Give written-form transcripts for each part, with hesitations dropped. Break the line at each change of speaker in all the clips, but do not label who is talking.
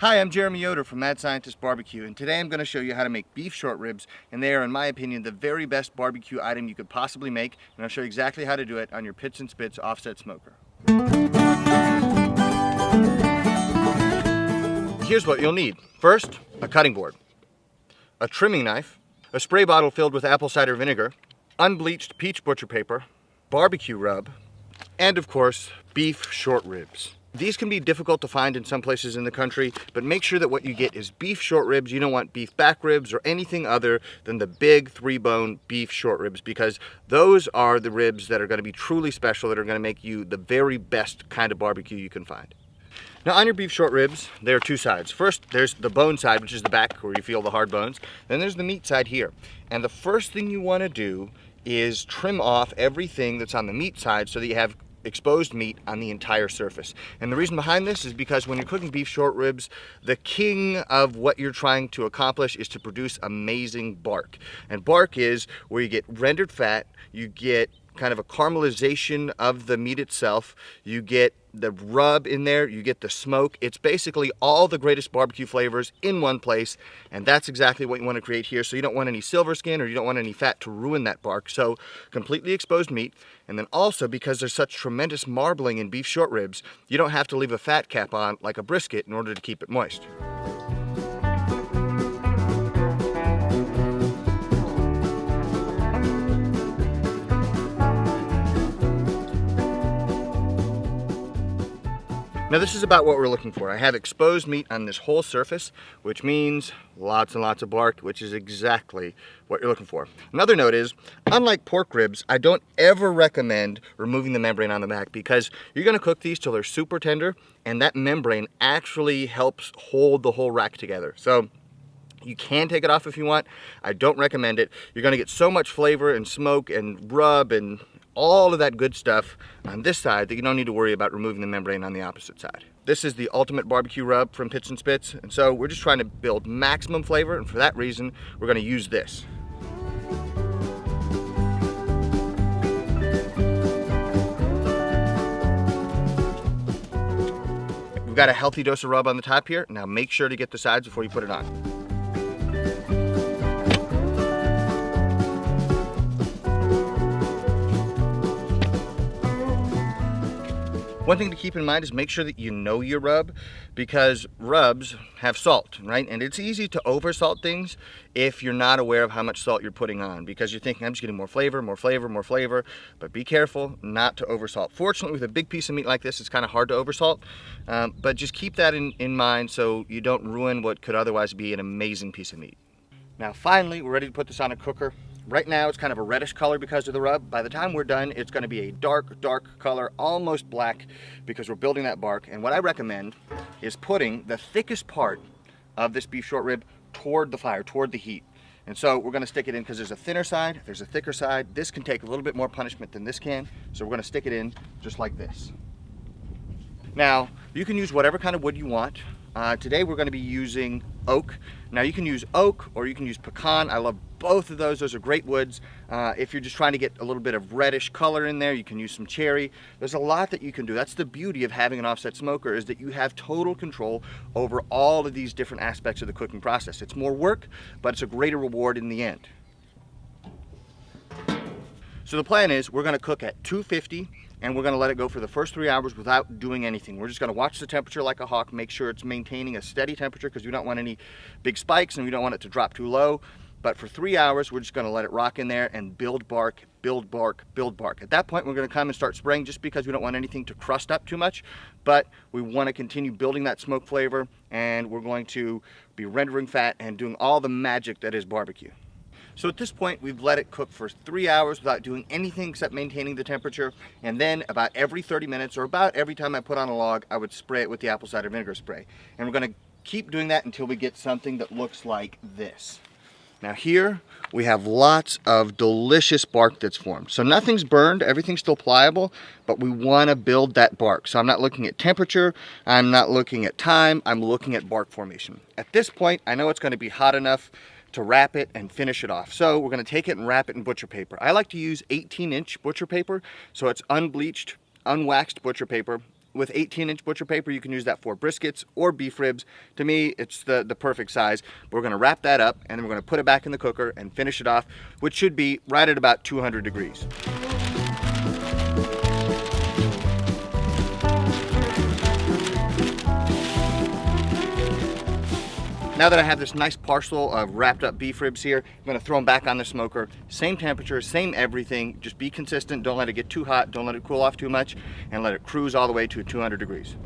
Hi, I'm Jeremy Yoder from Mad Scientist Barbecue, and today I'm going to show you how to make beef short ribs, and they are, in my opinion, the very best barbecue item you could possibly make, and I'll show you exactly how to do it on your Pits and Spits offset smoker. Here's what you'll need. First, a cutting board, a trimming knife, a spray bottle filled with apple cider vinegar, unbleached peach butcher paper, barbecue rub, and of course, beef short ribs. These can be difficult to find in some places in the country, but make sure that what you get is beef short ribs. You don't want beef back ribs or anything other than the big 3-bone beef short ribs, because those are the ribs that are going to be truly special, that are going to make you the very best kind of barbecue you can find. Now, on your beef short ribs, there are two sides. First, there's the bone side, which is the back where you feel the hard bones. Then there's the meat side here. And the first thing you want to do is trim off everything that's on the meat side so that you have exposed meat on the entire surface. And the reason behind this is because when you're cooking beef short ribs, the king of what you're trying to accomplish is to produce amazing bark. And bark is where you get rendered fat, you get kind of a caramelization of the meat itself, you get the rub in there, you get the smoke. It's basically all the greatest barbecue flavors in one place, and that's exactly what you want to create here. So you don't want any silver skin, or you don't want any fat to ruin that bark. So completely exposed meat, and then also because there's such tremendous marbling in beef short ribs, you don't have to leave a fat cap on like a brisket in order to keep it moist. Now this is about what we're looking for. I have exposed meat on this whole surface, which means lots and lots of bark, which is exactly what you're looking for. Another note is, unlike pork ribs, I don't ever recommend removing the membrane on the back, because you're gonna cook these till they're super tender, and that membrane actually helps hold the whole rack together. So you can take it off if you want. I don't recommend it. You're gonna get so much flavor and smoke and rub and all of that good stuff on this side that you don't need to worry about removing the membrane on the opposite side. This is the ultimate barbecue rub from Pits and Spits, and so we're just trying to build maximum flavor, and for that reason, we're gonna use this. We've got a healthy dose of rub on the top here. Now make sure to get the sides before you put it on. One thing to keep in mind is make sure that you know your rub, because rubs have salt, right? And it's easy to over salt things if you're not aware of how much salt you're putting on, because you're thinking, I'm just getting more flavor, more flavor, more flavor, but be careful not to over salt. Fortunately, with a big piece of meat like this, it's kind of hard to over salt, but just keep that in mind so you don't ruin what could otherwise be an amazing piece of meat. Now finally, we're ready to put this on a cooker. Right now it's kind of a reddish color because of the rub. By the time we're done, it's going to be a dark, dark color, almost black, because we're building that bark. And what I recommend is putting the thickest part of this beef short rib toward the fire, toward the heat. And so we're going to stick it in, because there's a thinner side, there's a thicker side. This can take a little bit more punishment than this can. So we're going to stick it in just like this. Now, you can use whatever kind of wood you want. Today we're going to be using oak. Now you can use oak or you can use pecan. I love both of those. Those are great woods. If you're just trying to get a little bit of reddish color in there, you can use some cherry. There's a lot that you can do. That's the beauty of having an offset smoker, is that you have total control over all of these different aspects of the cooking process. It's more work, but it's a greater reward in the end. So the plan is we're going to cook at 250, and we're going to let it go for the first 3 hours without doing anything. We're just going to watch the temperature like a hawk, make sure it's maintaining a steady temperature, because we don't want any big spikes and we don't want it to drop too low. But for 3 hours, we're just going to let it rock in there and build bark, build bark, build bark. At that point, we're going to come and start spraying, just because we don't want anything to crust up too much, but we want to continue building that smoke flavor, and we're going to be rendering fat and doing all the magic that is barbecue. So at this point, we've let it cook for 3 hours without doing anything except maintaining the temperature. And then about every 30 minutes, or about every time I put on a log, I would spray it with the apple cider vinegar spray. And we're going to keep doing that until we get something that looks like this. Now here, we have lots of delicious bark that's formed. So nothing's burned, everything's still pliable, but we want to build that bark. So I'm not looking at temperature, I'm not looking at time, I'm looking at bark formation. At this point, I know it's going to be hot enough to wrap it and finish it off. So we're going to take it and wrap it in butcher paper. I like to use 18-inch butcher paper, so it's unbleached, unwaxed butcher paper. with 18-inch butcher paper. You can use that for briskets or beef ribs. To me, it's the perfect size. We're gonna wrap that up and then we're gonna put it back in the cooker and finish it off, which should be right at about 200 degrees. Now that I have this nice parcel of wrapped up beef ribs here, I'm gonna throw them back on the smoker. Same temperature, same everything, just be consistent. Don't let it get too hot, don't let it cool off too much, and let it cruise all the way to 200 degrees.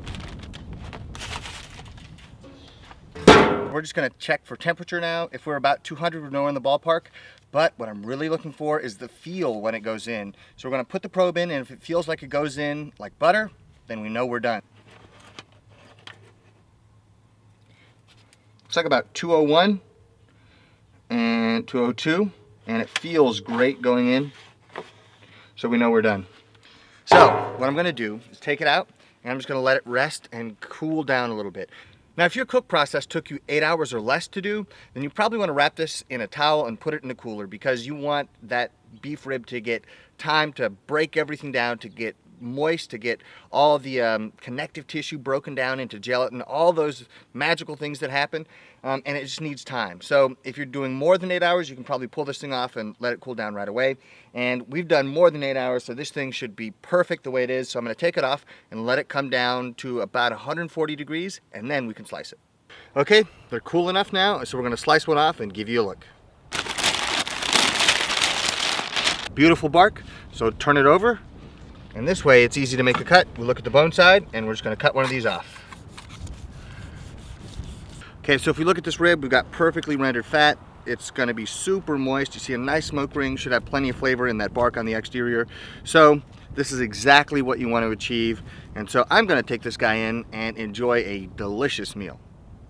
We're just gonna check for temperature now. If we're about 200, we know we're in the ballpark. But what I'm really looking for is the feel when it goes in. So we're gonna put the probe in, and if it feels like it goes in like butter, then we know we're done. Looks like about 201 and 202, and it feels great going in, so we know we're done. So what I'm gonna do is take it out, and I'm just gonna let it rest and cool down a little bit. Now, if your cook process took you 8 hours or less to do, then you probably wanna wrap this in a towel and put it in the cooler, because you want that beef rib to get time to break everything down, to get moist, to get all the connective tissue broken down into gelatin, all those magical things that happen, and it just needs time. So if you're doing more than 8 hours, you can probably pull this thing off and let it cool down right away. And we've done more than 8 hours, so this thing should be perfect the way it is. So I'm going to take it off and let it come down to about 140 degrees, and then we can slice it. Okay, they're cool enough now, so we're going to slice one off and give you a look. Beautiful bark, so turn it over. And this way it's easy to make a cut. We look at the bone side and we're just gonna cut one of these off. Okay, so if we look at this rib, we've got perfectly rendered fat. It's gonna be super moist. You see a nice smoke ring, should have plenty of flavor in that bark on the exterior. So this is exactly what you want to achieve. And so I'm gonna take this guy in and enjoy a delicious meal.